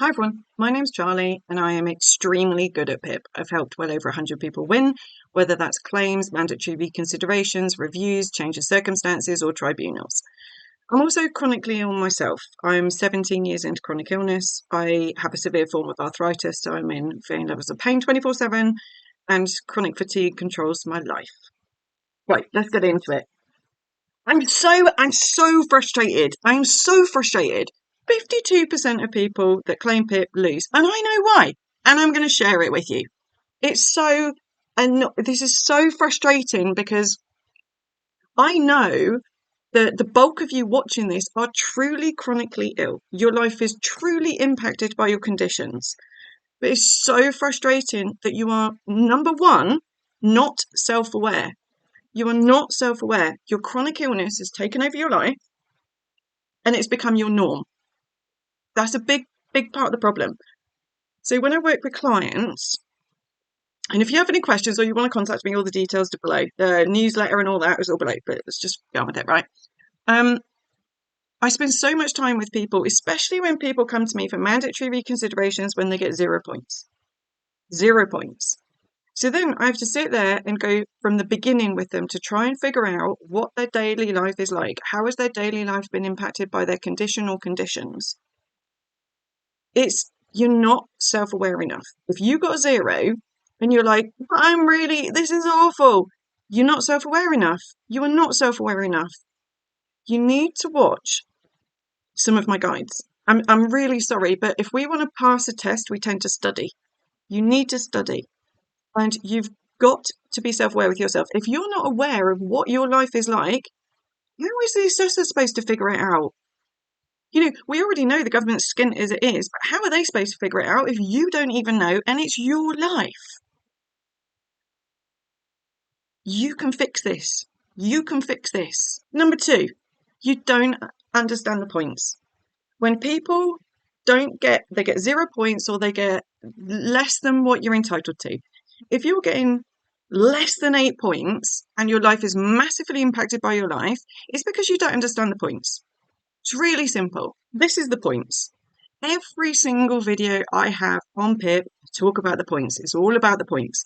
Hi everyone, my name's Charlie and I am extremely good at PIP. I've helped well over 100 people win, whether that's claims, mandatory reconsiderations, reviews, change of circumstances or tribunals. I'm also chronically ill myself. I'm 17 years into chronic illness. I have a severe form of arthritis, so I'm in varying levels of pain 24/7 and chronic fatigue controls my life. Right, let's get into it. I'm so frustrated. I'm so frustrated. 52% of people that claim PIP lose, and I know why, and I'm going to share it with you. It's so, and this is so frustrating because I know that the bulk of you watching this are truly chronically ill. Your life is truly impacted by your conditions. But it's so frustrating that you are, number one, not self-aware. You are not self-aware. Your chronic illness has taken over your life and it's become your norm. That's a big part of the problem. So when I work with clients, and if you have any questions or you want to contact me, all the details are below. The newsletter and all that is all below, but let's just go on with it, right? I spend so much time with people, especially when people come to me for mandatory reconsiderations when they get 0 points. 0 points. So then I have to sit there and go from the beginning with them to try and figure out what their daily life is like. How has their daily life been impacted by their condition or conditions? You're not self-aware enough. If you got 0 and you're like, this is awful. You're not self-aware enough. You are not self-aware enough. You need to watch some of my guides. I'm really sorry, but if we want to pass a test, we tend to study. You need to study. And you've got to be self-aware with yourself. If you're not aware of what your life is like, how is the assessor supposed to figure it out? We already know the government's skint as it is, but how are they supposed to figure it out if you don't even know and it's your life? You can fix this. You can fix this. Number 2, you don't understand the points. When people they get 0 points or they get less than what you're entitled to. If you're getting less than 8 points and your life is massively impacted by your life, it's because you don't understand the points. It's really simple. This is the points. Every single video I have on PIP, I talk about the points. It's all about the points.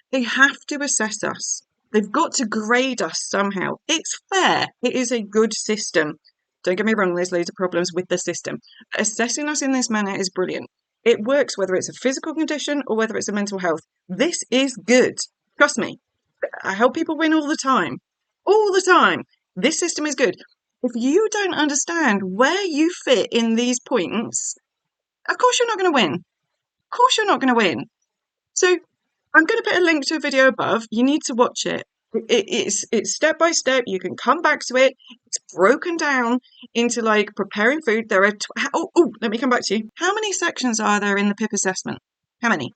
They have to assess us. They've got to grade us somehow. It's fair. It is a good system. Don't get me wrong, there's loads of problems with the system. Assessing us in this manner is brilliant. It works whether it's a physical condition or whether it's a mental health. This is good. Trust me. I help people win all the time. All the time. This system is good. If you don't understand where you fit in these points, of course you're not going to win. Of course you're not going to win. So I'm going to put a link to a video above. You need to watch it. It's step by step. You can come back to it. It's broken down into like preparing food. There are let me come back to you. How many sections are there in the PIP assessment? How many?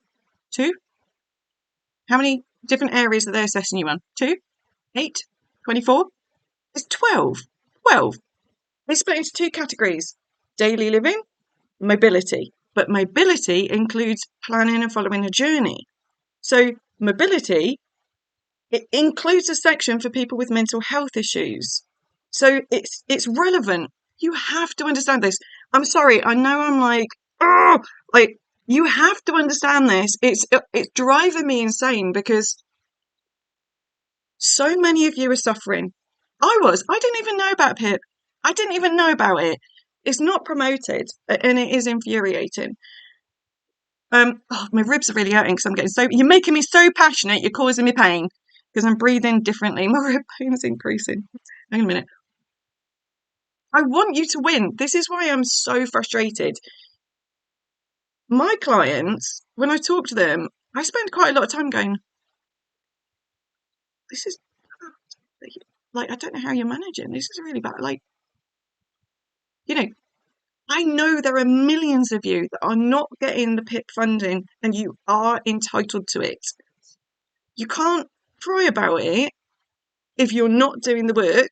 2? How many different areas are they assessing you on? 2, 8, 24? It's 12. 12. They split into 2 categories: daily living, mobility. But mobility includes planning and following a journey. So mobility, it includes a section for people with mental health issues. So it's relevant. You have to understand this. I'm sorry, I know I'm like, you have to understand this. It's driving me insane because so many of you are suffering. I didn't even know about PIP. I didn't even know about it. It's not promoted and it is infuriating. My ribs are really hurting because you're making me so passionate, you're causing me pain because I'm breathing differently. My rib pain is increasing. Hang on a minute. I want you to win. This is why I'm so frustrated. My clients, when I talk to them, I spend quite a lot of time going, this is like, I don't know how you're managing. This is really bad. Like, I know there are millions of you that are not getting the PIP funding and you are entitled to it. You can't cry about it if you're not doing the work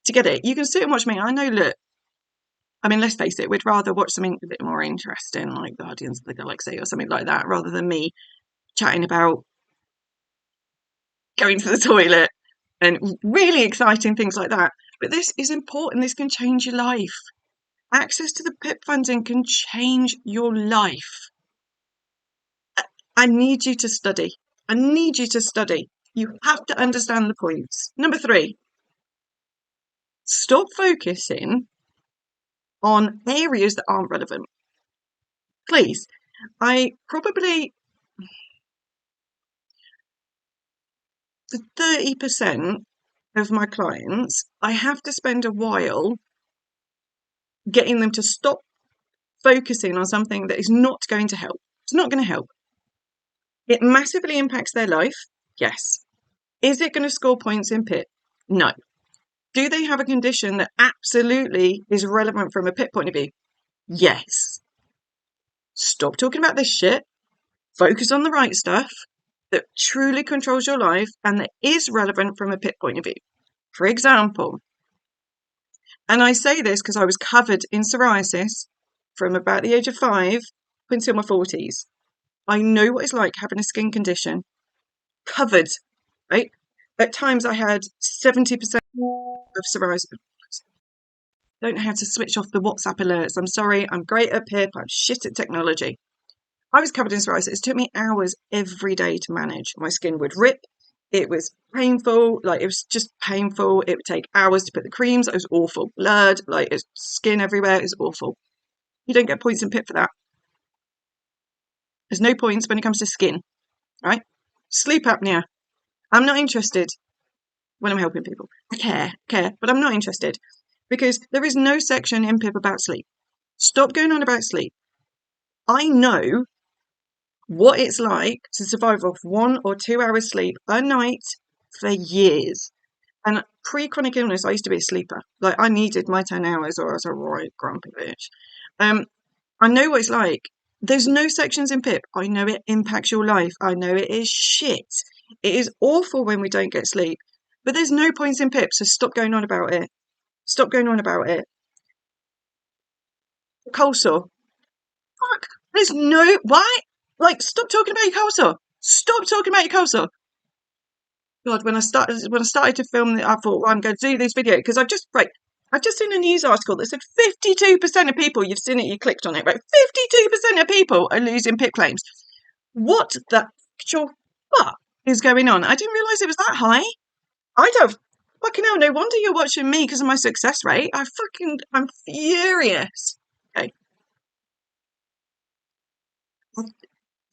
to get it. You can sit and watch me. I know, look, I mean, let's face it, we'd rather watch something a bit more interesting, like Guardians of the Galaxy or something like that, rather than me chatting about going to the toilet and really exciting things like that. But this is important. This can change your life. Access to the PIP funding can change your life. I need you to study. I need you to study. You have to understand the points. Number 3, stop focusing on areas that aren't relevant. Please, I probably, the 30% of my clients, I have to spend a while getting them to stop focusing on something that is not going to help. It's not going to help. It massively impacts their life. Yes. Is it going to score points in PIP? No. Do they have a condition that absolutely is relevant from a PIP point of view? Yes. Stop talking about this shit. Focus on the right stuff that truly controls your life and that is relevant from a PIP point of view. For example, and I say this because I was covered in psoriasis from about the age of 5 up until my 40s. I know what it's like having a skin condition. Covered, right? At times I had 70% of psoriasis. Don't know how to switch off the WhatsApp alerts. I'm sorry, I'm great at PIP, I'm shit at technology. I was covered in psoriasis. It took me hours every day to manage. My skin would rip. It was painful. Like, it was just painful. It would take hours to put the creams. It was awful. Blood, like, it was skin everywhere. It was awful. You don't get points in PIP for that. There's no points when it comes to skin, right? Sleep apnea. I'm not interested when I'm helping people. I care, but I'm not interested because there is no section in PIP about sleep. Stop going on about sleep. I know what it's like to survive off 1 or 2 hours sleep a night for years. And pre-chronic illness, I used to be a sleeper. Like, I needed my 10 hours or I was a right grumpy bitch. I know what it's like. There's no sections in PIP. I know it impacts your life. I know it is shit. It is awful when we don't get sleep. But there's no points in PIP, so stop going on about it. Stop going on about it. Cold sore. Fuck. There's no... Why? Like, stop talking about your cold sore. Stop talking about your cold sore. God, when I started to film, I thought, well, I'm going to do this video because I've just seen a news article that said 52% of people, you've seen it, you clicked on it, right? 52% of people are losing PIP claims. What the actual fuck is going on? I didn't realise it was that high. I don't fucking hell. No wonder you're watching me because of my success rate. I'm furious. Okay.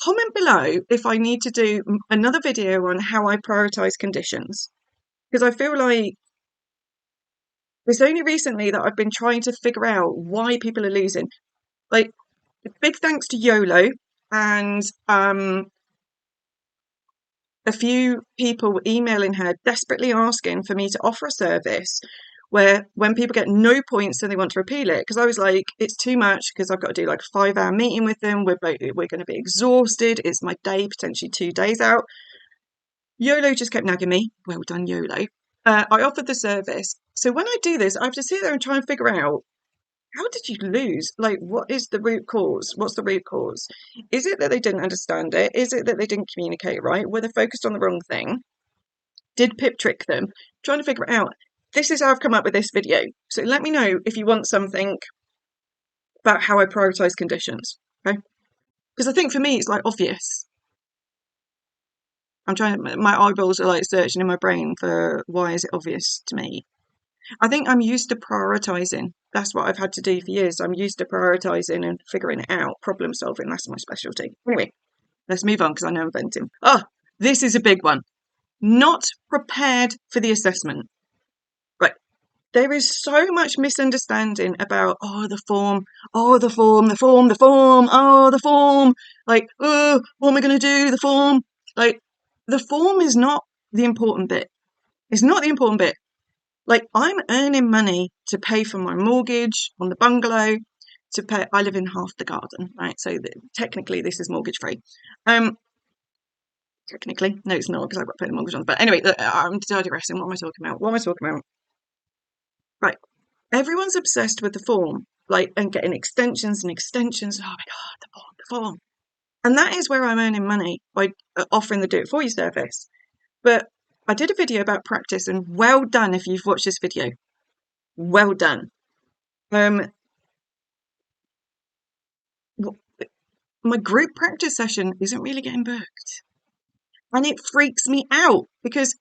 Comment below if I need to do another video on how I prioritise conditions. Because I feel like it's only recently that I've been trying to figure out why people are losing. Like, big thanks to YOLO and a few people emailing her desperately asking for me to offer a service where when people get no points and they want to repeal it, because I was like, it's too much because I've got to do like a 5-hour meeting with them. We're going to be exhausted. It's my day, potentially 2 days out. YOLO just kept nagging me. Well done, YOLO. I offered the service. So when I do this, I have to sit there and try and figure out, how did you lose? Like, what is the root cause? What's the root cause? Is it that they didn't understand it? Is it that they didn't communicate right? Were they focused on the wrong thing? Did PIP trick them? Trying to figure it out. This is how I've come up with this video. So let me know if you want something about how I prioritise conditions. Okay? Because I think for me, it's like obvious. My eyeballs are like searching in my brain for why is it obvious to me. I think I'm used to prioritising. That's what I've had to do for years. I'm used to prioritising and figuring it out, problem solving. That's my specialty. Anyway, let's move on because I know I'm venting. Oh, this is a big one. Not prepared for the assessment. Right. There is so much misunderstanding about, the form, the form. Like, what am I going to do? The form. Like, the form is not the important bit. It's not the important bit. Like, I'm earning money to pay for my mortgage on the bungalow, I live in half the garden, right? So technically this is mortgage free. Technically, no, it's not because I've got to pay the mortgage on. But anyway, I'm digressing. What am I talking about? Right. Everyone's obsessed with the form, like, and getting extensions and extensions. Oh my God, the form. And that is where I'm earning money by offering the do it for you service. But I did a video about practice, and well done if you've watched this video. Well done. my group practice session isn't really getting booked. And it freaks me out because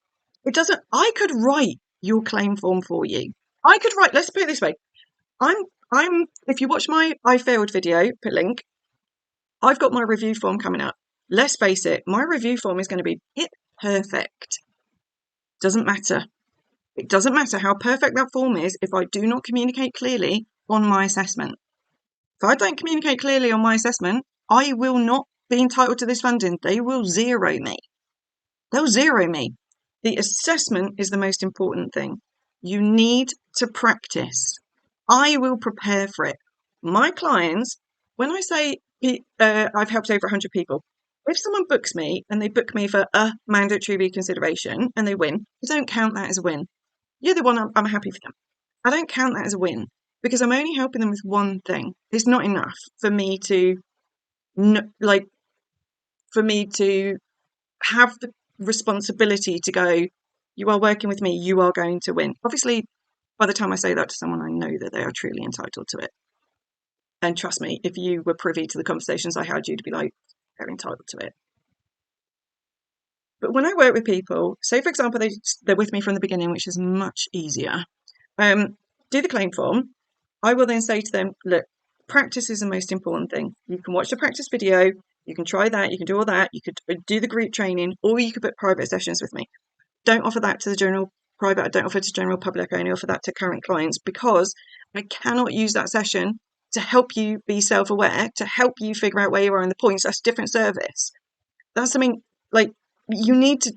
it doesn't, I could write your claim form for you. I could write, let's put it this way. If you watch my I failed video, put link, I've got my review form coming up. Let's face it, my review form is going to be PIP perfect. Doesn't matter. It doesn't matter how perfect that form is if I do not communicate clearly on my assessment. If I don't communicate clearly on my assessment, I will not be entitled to this funding. They will zero me. They'll zero me. The assessment is the most important thing. You need to practice. I will prepare for it. My clients, when I say I've helped over 100 people, if someone books me and they book me for a mandatory reconsideration and they win, I don't count that as a win. You're the one, I'm happy for them. I don't count that as a win because I'm only helping them with one thing. It's not enough for me to have the responsibility to go, you are working with me, you are going to win. Obviously, by the time I say that to someone, I know that they are truly entitled to it. And trust me, if you were privy to the conversations I had, you'd be like, they're entitled to it. But when I work with people, say for example, they're with me from the beginning, which is much easier, do the claim form. I will then say to them, look, practice is the most important thing. You can watch the practice video, you can try that, you can do all that, you could do the group training, or you could book private sessions with me. Don't offer that to the general private, I don't offer it to general public, I only offer that to current clients because I cannot use that session to help you be self-aware, to help you figure out where you are in the points. That's a different service. That's something like you need to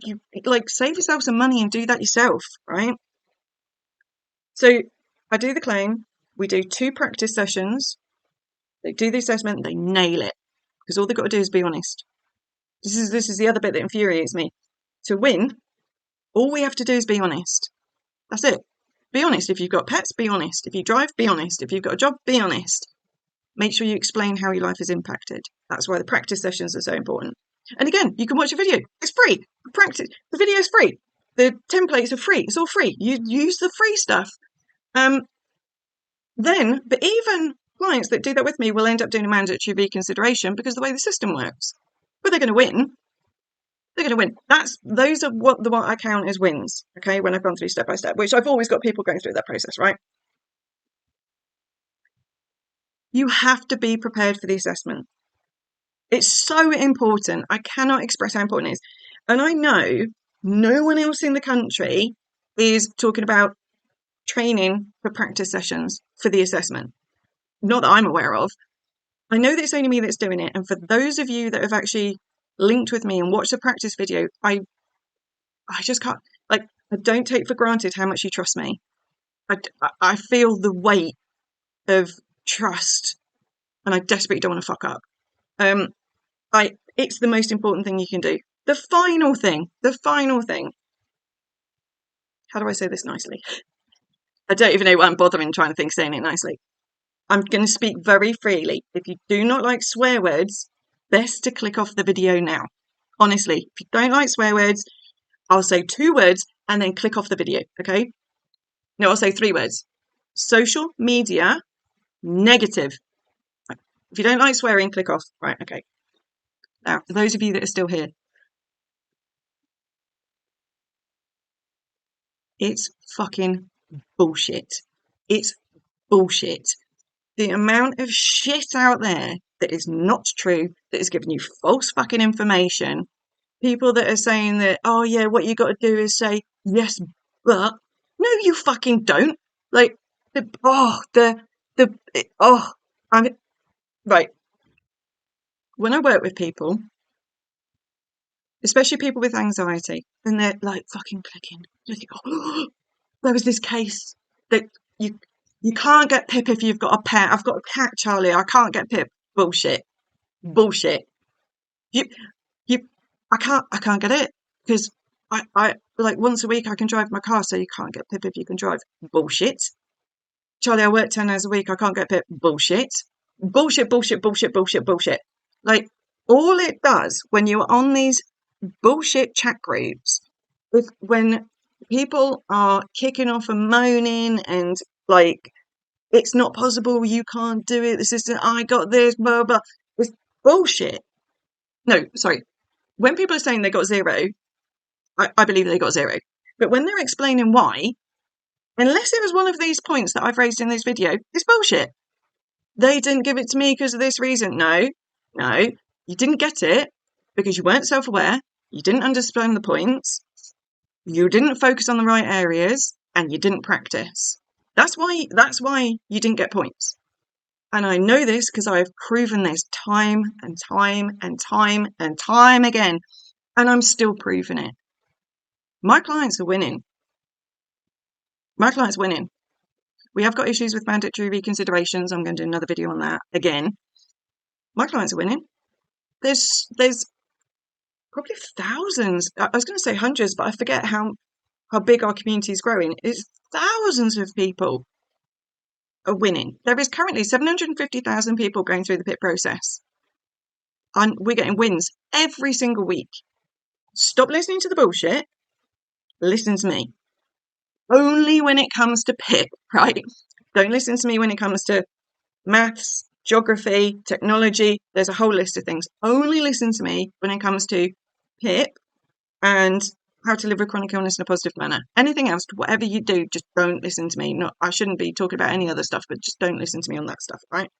save yourself some money and do that yourself, right? So I do the claim, we do 2 practice sessions, they do the assessment, they nail it because all they've got to do is be honest. This is the other bit that infuriates me. To win, all we have to do is be honest. That's it. Be honest. If you've got pets, be honest. If you drive, be honest. If you've got a job, be honest. Make sure you explain how your life is impacted. That's why the practice sessions are so important. And again, you can watch a video. It's free. The video is free. The templates are free. It's all free. You use the free stuff. But even clients that do that with me will end up doing a mandatory reconsideration because of the way the system works. But they're going to win. They're going to win. Those are what I count as wins. Okay, when I've gone through step by step, which I've always got people going through that process, right? You have to be prepared for the assessment. It's so important. I cannot express how important it is. And I know no one else in the country is talking about training for practice sessions for the assessment. Not that I'm aware of. I know that it's only me that's doing it. And for those of you that have actually linked with me and watched the practice video, I just can't, I don't take for granted how much you trust me. I feel the weight of trust and I desperately don't want to fuck up. It's the most important thing you can do. The final thing, how do I say this nicely? I don't even know why I'm bothering trying to think saying it nicely. I'm going to speak very freely. If you do not like swear words, best to click off the video now. Honestly, if you don't like swear words, I'll say 2 words and then click off the video, okay? No, I'll say 3 words. Social media, negative. If you don't like swearing, click off. Right, okay. Now, for those of you that are still here, it's fucking bullshit. It's bullshit. The amount of shit out there that is not true, that is giving you false fucking information. People that are saying that, oh yeah, what you got to do is say, yes, but. No, you fucking don't. Right. When I work with people, especially people with anxiety, and they're like fucking clicking. Oh, there was this case that you can't get PIP if you've got a pet. I've got a cat, Charlie. I can't get PIP. Bullshit. I can't get it because I like once a week I can drive my car, so you can't get PIP if you can drive. Bullshit. Charlie, I work 10 hours a week. I can't get PIP. Bullshit. Bullshit. Like all it does when you're on these bullshit chat groups, when people are kicking off and moaning and like, it's not possible, you can't do it, the system, I got this, blah, blah. Bullshit. No, sorry. When people are saying they got zero, I believe they got zero. But when they're explaining why, unless it was one of these points that I've raised in this video, it's bullshit. They didn't give it to me because of this reason. No, you didn't get it because you weren't self-aware, you didn't understand the points, you didn't focus on the right areas, and you didn't practice. That's why you didn't get points. And I know this because I've proven this time and time and time and time again, and I'm still proving it. My clients are winning. My clients are winning. We have got issues with mandatory reconsiderations. I'm going to do another video on that again. My clients are winning. There's probably thousands. I was going to say hundreds, but I forget how big our community is growing. It's thousands of people are winning. There is currently 750,000 people going through the PIP process. And we're getting wins every single week. Stop listening to the bullshit. Listen to me. Only when it comes to PIP, right? Don't listen to me when it comes to maths, geography, technology. There's a whole list of things. Only listen to me when it comes to PIP and how to live with chronic illness in a positive manner. Anything else, whatever you do, just don't listen to me. I shouldn't be talking about any other stuff, but just don't listen to me on that stuff, right?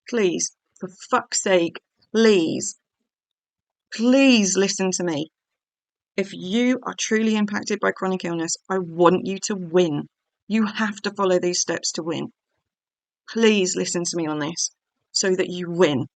Please, for fuck's sake, please listen to me. If you are truly impacted by chronic illness, I want you to win. You have to follow these steps to win. Please listen to me on this so that you win.